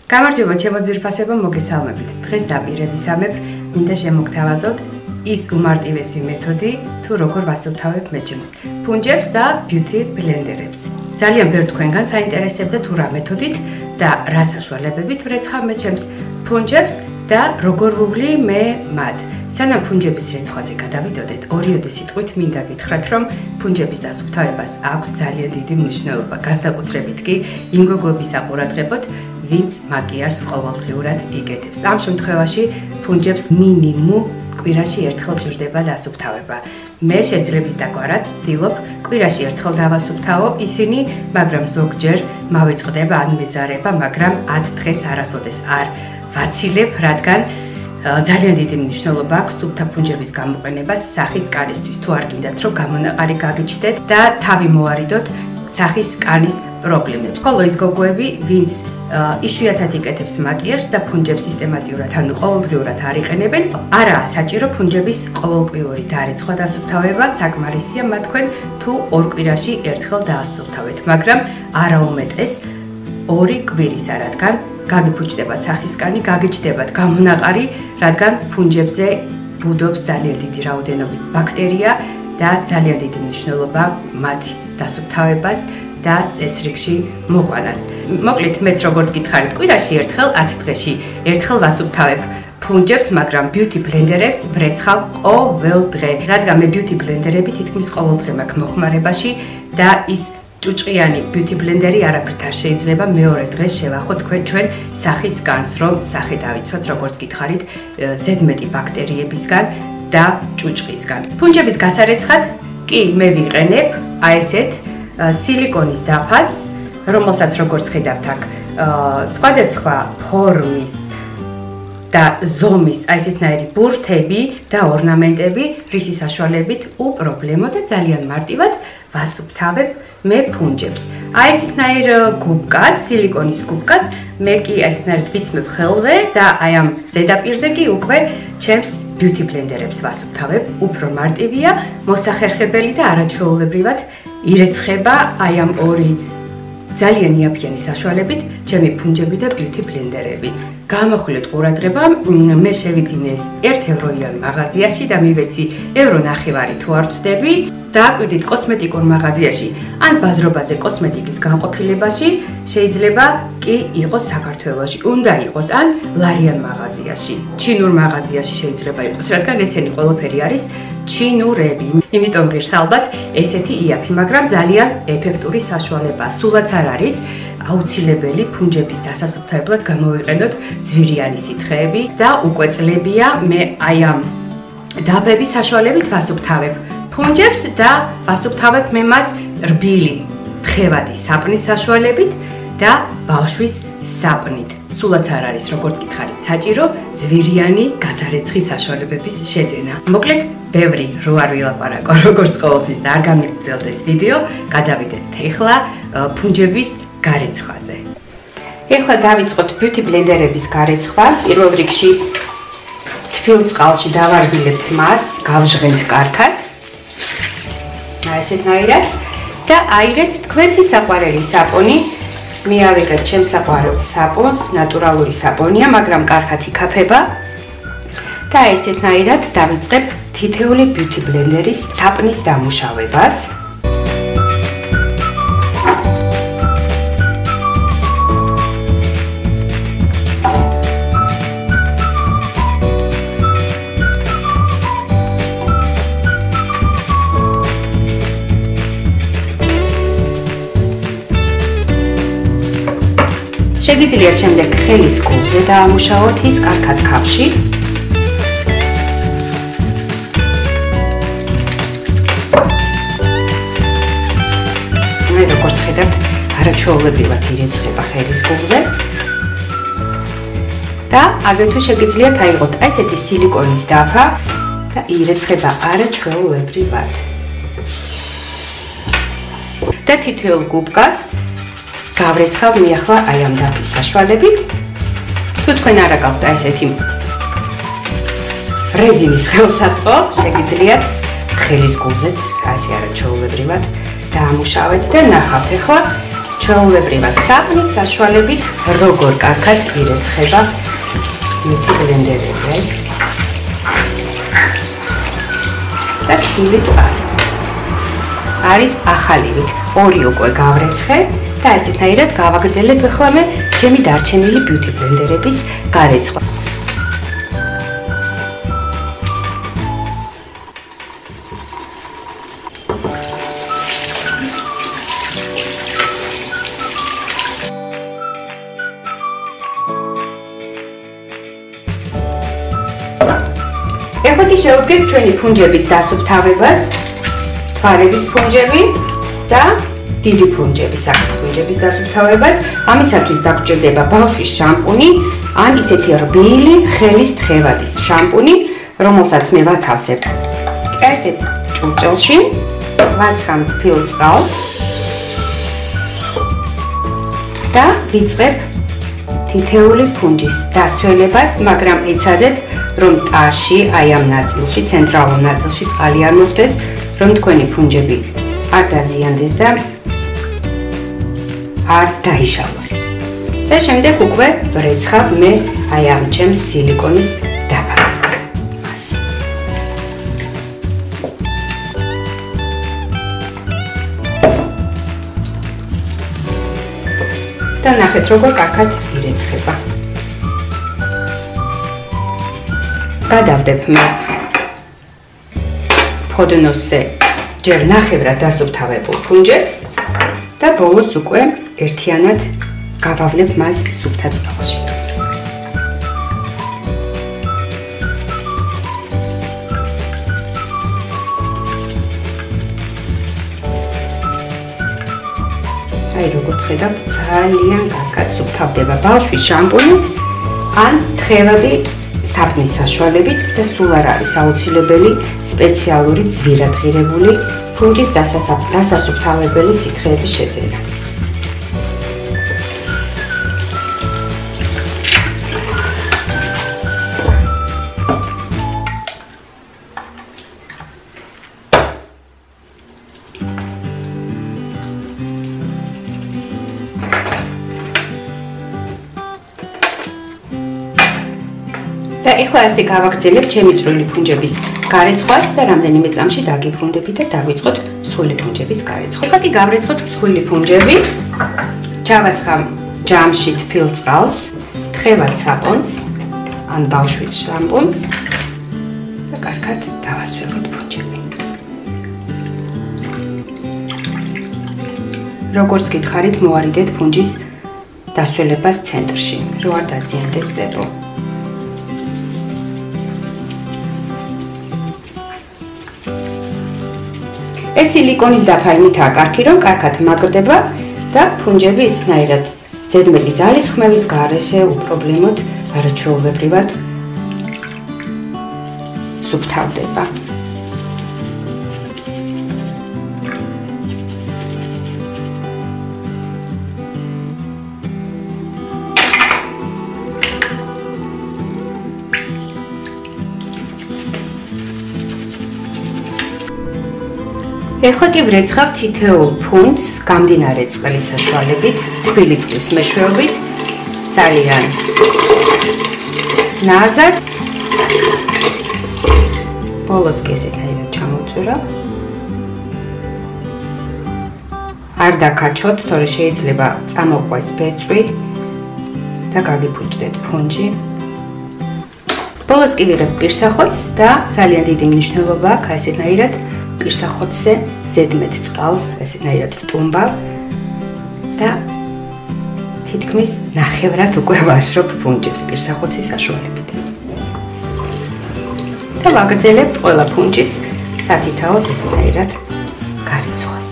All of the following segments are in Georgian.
გამარჯობა ჩემო ძვირფასებო, მოგესალმებით. დღეს დაპირებისამებრ მინდა შემოგთავაზოთ ის უმარტივესი მეთოდი, თუ როგორ ვასუფთავებ მეჩემს, ფუნჯებს და ბიუთი ბლენდერებს. ძალიან ბევრ თქვენგან საინტერესებდა თუ რა მეთოდით და რა საშუალებებით ვრეცხავ მეჩემს, ფუნჯებს და როგორ ვუვლი მე მათ. სანამ ფუნჯების რეცხვაზე გადავიდოდეთ, ორიოდე სიტყვით მინდა გითხრათ, რომ ფუნჯების დასუფთავებას აქვს ძალიან დიდი მნიშვნელობა, განსაკუთრებით კი იმ გოგოების აყურადღებოთ, ვინც მაკიაჟს ყოველდღიურად იკეთებს. ამ შემთხვევაში ფუნჯებს მინიმუმ კვირაში ერთხელ ჭირდება დასუფთავება. მე შეძლების დაგვარად ვცდილობ კვირაში ერთხელ დავასუფთავო ისინი, მაგრამ ზოგჯერ მავიწყდება ან მეზარება, მაგრამ 10 დღეს არასოდეს არ ვაცილებ, რადგან ძალიან დიდი მნიშვნელობა აქვს სუფთა ფუნჯების გამოყენებას სახის კარისთვის. თუ არ გინდათ რომ გამონაყარი გაგიჩნდეთ და თავი მოარიდოთ სახის კანის პრობლემებს. ხოლო ის გოგოები, ვინც იშვიათად იკეთებს მაკიაჟს და ფუნჯებს სისტემატიურად, ანუ ყოველდღიურად არ იყენებენ, არაა საჭირო ფუნჯების ყოველკვირეული დარეცხვა დასუფთავება, საკმარისია მათ თქვენ თუ ორ კვირაში ერთხელ დაასუფთავეთ, მაგრამ არაუმეტეს 2 კვირისა, რადგან გაგიფუჭდებათ სახის კანი, გაგიჩნდებათ გამონაყარი, რადგან ფუნჯებზე ბუდობს ძალიან დიდი რაოდენობით ბაქტერია და ძალიან დიდი მნიშვნელობა მათი დასუფთავებას და წესრიგში მოყვანას. მოკლედ, მეც როგორც გითხარით, კვირაში ერთხელ 10 დღეში ერთხელ ვასუფთავებ ფუნჯებს, მაგრამ ბიუთი ბლენდერებს ვრეცხავ ყოველ დღე, რადგან მე ბიუთი ბლენდერები თითქმის ყოველ დღე მაქვს მოხმარებაში და ის ჭუჭყიანი ბიუთი ბლენდერი არაფრით არ შეიძლება მეორე დღეს შევახოთ ჩვენ სახის განს, რომ სახე დავიცვათ, როგორც გითხარით, ზედმეტი ბაქტერიებისგან და ჭუჭყისგან. ფუნჯების გასარეცხად კი მე ვიყენებ აი ესეთ სილიკონის დაფას, რომელსაც როგორც ხედავთ აქ სხვადასხვა ფორმის და ზომის აი ესეთნაირი ბურთები და ორნამენტები, რისი საშუალებით უპრობლემო და ძალიან მარტივად ვასუფთავებ მე ფუნჯებს. აი ესეთნაირ გუბკას, სილიკონის გუბკას მე კი აი ესეთნაირად ვიცმებ ხელზე და აი ამ ზედაპირზე კი უკვე ჩემს ბიუთი ბლენდერებს ვასუფთავებ. უფრო მარტივია, მოსახერხებელი და არაჩვეულებრივად ირეცხება აი ამ ორი ძალიან იაფიანი საშუალებით ჩემი ფუნჯები და ბიუთი ბლენდერები. გამახვილეთ ყურადღება, მე შევიძინე ეს 1 ევროიან მაღაზიაში და მივეცი €9 თუ არ ვცდები. დააკვირდით კოსმეტიკურ მაღაზიაში ან ბაზრობაზე კოსმეტიკის განყოფილებაში, შეიძლება კი იყოს საქართველოში, უნდა იყოს ან ლარიან მაღაზიაში, ჩინურ მაღაზიაში შეიძლება იყოს, რადგან ესენი ყველაფერი არის ჩინურები. იმიტომ ღირს ალბათ ესეთი იაფი, მაგრამ ძალიან ეფექტური საშუალებაა. სულაც არ არის აუცილებელი ფუნჯების დასასუფთავებლად გამოვიყენოთ ძვირიანი სითხეები და უკვე წლებია მე აი ამ დაფების საშუალებით ვასუფთავებ ფუნჯებს და ვასუფთავებ მე მას რბილი თხევადი საპნის საშუალებით და ბავშვის საპნით. სულაც არ არის, როგორც გითხარით, საჭირო ძვირიანი გასარეცხი საშუალებების შეძენა. მოკლედ, ბევრი რო არ ვილაპარაკო, როგორც ყოველთვის და არ გამიგრძელთ ეს ვიდეო, გადავიდეთ ეხლა ფუნჯების გარეცხვაზე. ეხლა დავიწყოთ ბიუთი ბლენდერების გარეცხვა. პირველ რიგში თბილ წყალში დავარბილებთ მას, გავჟღენთ კარგად. აი ესეთნაირად და აიღეთ თქვენი საყვარელი საპონი. მე ავიღებ ჩემს საყვარელ საპონს, ნატურალური საპონია, მაგრამ კარგად იქაფება. და ესეთნაირად დავიწყებ თითეული ბიუთი ბლენდერის საპნის დამუშავებას. შეგიძლიათ შემდეგ ხელის გულზე დაამუშავოთ ის კარგად ქაფში. მე როგორც ხედავთ, არაჩვეულებრივად ირეცხება ხელის გულზე. და აგრეთვე შეგიძლიათ აიღოთ აი ესეთი სილიკონის დაფა და ირეცხება არაჩვეულებრივად. და თითოეულ გუბკას გავრეცხავ მე ახლა აი ამ დაფის საშუალებით. თუ თქვენ არ გაქვთ აი ესეთი რეზინის ხელსაწყო, შეგიძლიათ ხელის გულზეც ასე არაჩვეულებრივად დაამუშავეთ და ნახავთ ახლა ჩვეულებრივად საფნის საშუალებით როგორ კარგად ირეცხება მითი ბლენდერები. და თბილი წყალი. არის ახალივით, 2 უკვე გავრეცხე და ესეთნაირად გავაგრძელებ ახლა მე ჩემი დარჩენილი ბიუთი ბლენდერების გარეცხვა. ეხლა კი შევდგეთ ჩვენი ფუნჯების დასუფთავებას, თვალების ფუნჯები და დიდი ფუნჯების, აქეთ ფუნჯების დასუფთავებას. ამისათვის დაგჭირდება ბავშვის შამპუნი, ან ისეთი რბილი, ხელის თხევადის შამპუნი, რომელსაც მე ვათავსებ ესეთ ჭურჭელში, ვაცხამ თბილ წყალს და ვიწყებ თითეული ფუნჯის დასვენებას, მაგრამ იცადეთ, რომ ტარში, აი ამ ნაწილში, ცენტრალურ ნაწილში წყალი არ მოხდეს, რომ თქვენი ფუნჯები არ დაზიანდეს და არ დაიშალოს. და შემდეგ უკვე ვრეცხავ მე აი ამ ჩემს სილიკონის დაფარებას. და ნახეთ როგორ კარგად ირეცხება. გადავდებ მე ფოდნოსზე ჯერ ნახევრად დასუფთავებულ ფუნჯებს და ბოლოს უკვე ერთიანად გავავლებ მას სუფთა წყალში. აი როგორც ხედავთ, ძალიან კარგად სუფთავდება ბავშვის შამპუნით ან თხევადი საფნის საშუალებით და სულ არ არის აუცილებელი სპეციალური ძვირადღირებული ფუნჯის დასასუფთავებელი სითხეების შეძენა. და ეხლა ასე გავაგრძელებ ჩემი წვრილი ფუნჯების გარეცხვას და რამდენიმე წამში დაგიბრუნდებით და დავიწყოთ მსხვილი ფუნჯების გარეცხვა. ეხლა კი გავრეცხოთ მსხვილი ფუნჯები. ჩავაცხავ ჯამში თბილ წყალს, თხევად საპონს ან ბავშვის შამპუნს და კარგად დავასვენოთ ფუნჯები. როგორც გითხარით, მოარიდეთ ფუნჯის დასვენებას ცენტრში, რომ არ დაზიანდეს წერო. ეს სილიკონის დაფა იმითაა კარგი, რომ კარგად მაგრდება და ფუნჯები ისნაირად ზედმეტი ძალის ხმევის გარეშე უპრობლემოდ არაჩვეულებრივად სუფთავდება. ეხლა კი ვრეცხავ თითოეულ ფუნჯს გამდინარე წყლის საშუალებით, თბილი წყლის მეშვეობით, ძალიან ნაზად. ბოლოს კი ესეთაირად ჩამოვწურავ. არ დაკაჩოთ, თორე შეიძლება წამოყვეს ბეწვი და გაგიფუჭდეთ ფუნჯი. ბოლოს კი ვიღებ პირსახოთს და ძალიან დიდი მნიშვნელობა აქვს ესეთაირად პირსახოთზე ზედმეტ წყალს ესეთნაირად ვტუმბავ და თითქმის ნახევრად უკვე ვაშრობ ფუნჯებს პირსახოცის საშუალებით. და ვაგრძელებთ ყველა ფუნჯის სათითაოდ ესეთნაირად გარეცხვას.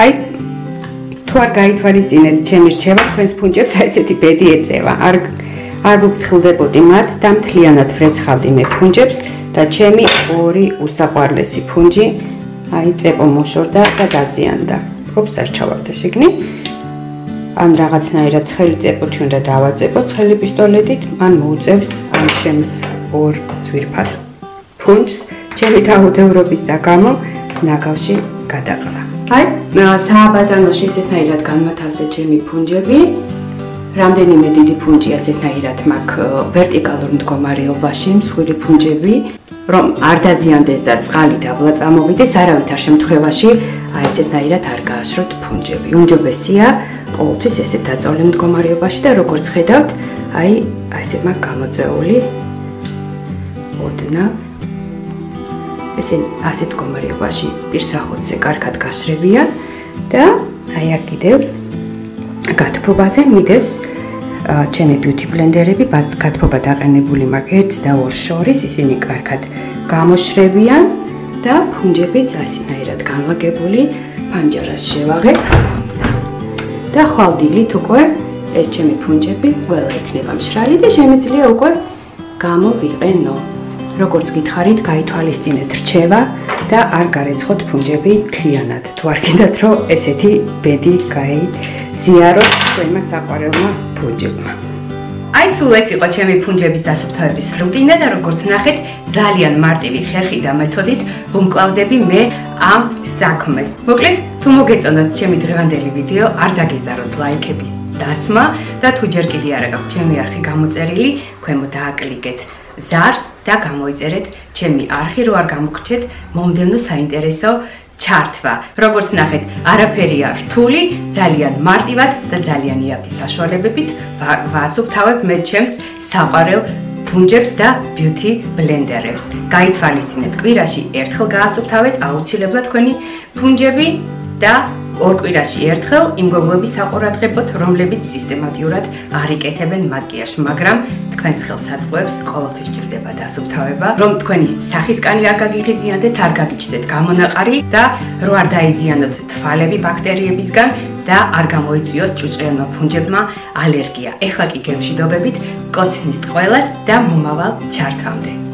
აი თუ არ გაითვალისწინეთ ჩემი რჩევა, თქვენს ფუნჯებს ესეთი ბედი ეწევა. არ ვფრთხილდებოდი მათ და მთლიანად ვრეცხავდი მე ფუნჯებს და ჩემი ორი უსაყვარლესი ფუნჯი აი წეპო მოშორდა და დაზიანდა. ოპს არ ჩავარდა შიგნით. ან რაღაცნაირად ცხელი წეპოთი უნდა დავაწეპო ცხელი პისტოლეტით, მან მოუწევს ამ ჩემს ორ ძვირფას ფუნჯს, ჩემი დაუდევრობის და გამო ნაგავში გადაყრა. აი, სააბაზანოში ესეთნაირად განმათავზე ჩემი ფუნჯები. რამდენიმე დიდი ფუნჯი ასეთნაირად მაქვს ვერტიკალურ მდგომარეობაში, მსხვილი ფუნჯები, რომ არ დაზიანდეს და წყალი დაბლა წამოვიდეს, არავითარ შემთხვევაში აი ესეთნაირად არ გააშროთ ფუნჯები. უმჯობესია ყოველთვის ესეთ დაწოლილ მდგომარეობაში და როგორც ხედავთ, აი ესე მაქვს გამოწეული ოდნა. ესე ასეთ მდგომარეობაში პირსახოთზე კარგად გაშრებიან და აი აქ კიდევ გათბობაზე მიდევს ჩემი beauty blender-ები, გათბობა დაყენებული მაქვს 1 და 2 შორის, ისინი კარგად გამოშრებიან და ფუნჯებიც ასეთნაირად განლაგებული პანჯარას შევაღებ და ხვალდილით უკვე ეს ჩემი ფუნჯები ყველა იქნება მშრალი და შემიძლია უკვე გამოვიყენო. როგორც გითხარით, გაითვალისწინეთ რჩევა და არ გარეცხოთ ფუნჯები მთლიანად. თუ არ გინდათ, რომ ესეთი ბედი გაიზიაროთ თქვენმა საყვარელმა ფუნჯებმა. აი სულ ეს იყო ჩემი ფუნჯების დასუფთავების რუტინა და როგორც ნახეთ, ძალიან მარტივი ხერხი და მეთოდით ვუმკლავდები მე ამ საქმეს. მოკლედ, თუ მოგეწონათ ჩემი დღევანდელი ვიდეო, არ დაგეზაროთ ლაიქების დასმა და თუ ჯერ კიდე არ გაქვთ ჩემი არხი გამოწერილი, ქვემო დააკლიკეთ ზარს და გამოიწერეთ ჩემი არხი, რო არ გამოგრჩეთ მომდევნო საინტერესო ჩართვა. როგორც ნახეთ, არაფერია რთული, ძალიან მარტივად და ძალიან იაფი საშუალებებით ვასუფთავებ მე ჩემს საყვარელ ფუნჯებს და beauty blender-ებს. გაითვალისწინეთ, კვირაში ერთხელ გაასუფთავეთ აუცილებლად თქვენი ფუნჯები და ორ კვირაში ერთხელ იმ გოგოების საყურადღებოთ, რომლებიც სისტემატიურად არ იკეთებენ მაკიაჟს, მაგრამ თქვენს ხელსაწყოებს ყოველთვის ჭირდება დასუფთავება, რომ თქვენი სახისკანი არ გაგიღიზიანდეთ, არ გაგიჩნდეთ გამონაყარი და რო არ დაიზიანოთ თვალები ბაქტერიებისგან და არ გამოიწვიოს ჭუჭყიანმა ფუნჯებმა ალერგია. ეხლა კი გემშვიდობებით, კოცნის ყველას და მომავალ ჩართვამდე.